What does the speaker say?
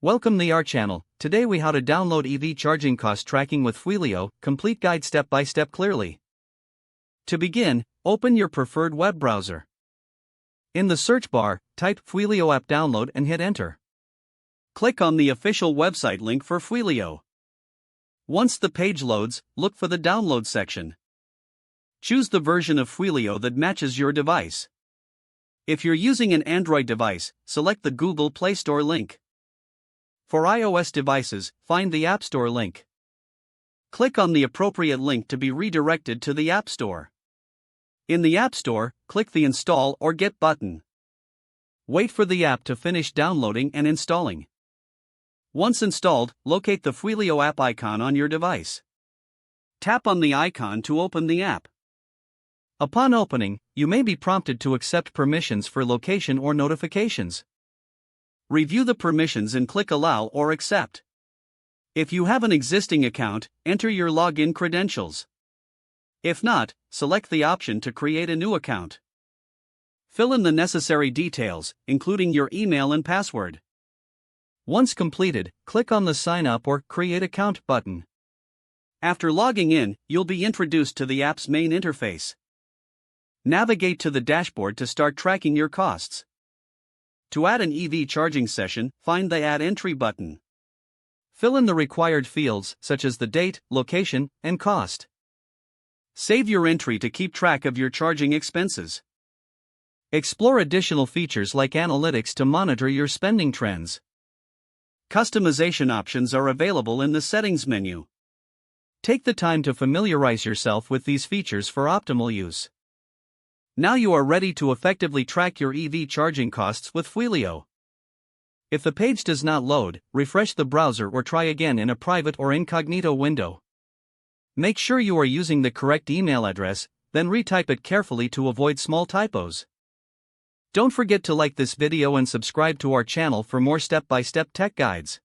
Welcome to our channel. Today we how to download EV charging cost tracking with Fuelio, complete guide step by step clearly. To begin, open your preferred web browser. In the search bar, type Fuelio app download and hit enter. Click on the official website link for Fuelio. Once the page loads, look for the download section. Choose the version of Fuelio that matches your device. If you're using an Android device, select the Google Play Store link. For iOS devices, find the App Store link. Click on the appropriate link to be redirected to the App Store. In the App Store, click the Install or Get button. Wait for the app to finish downloading and installing. Once installed, locate the Fuelio app icon on your device. Tap on the icon to open the app. Upon opening, you may be prompted to accept permissions for location or notifications. Review the permissions and click Allow or Accept. If you have an existing account, enter your login credentials. If not, select the option to create a new account. Fill in the necessary details, including your email and password. Once completed, click on the Sign Up or Create Account button. After logging in, you'll be introduced to the app's main interface. Navigate to the dashboard to start tracking your costs. To add an EV charging session, find the Add Entry button. Fill in the required fields such as the date, location, and cost. Save your entry to keep track of your charging expenses. Explore additional features like analytics to monitor your spending trends. Customization options are available in the Settings menu. Take the time to familiarize yourself with these features for optimal use. Now you are ready to effectively track your EV charging costs with Fuelio. If the page does not load, refresh the browser or try again in a private or incognito window. Make sure you are using the correct email address, then retype it carefully to avoid small typos. Don't forget to like this video and subscribe to our channel for more step-by-step tech guides.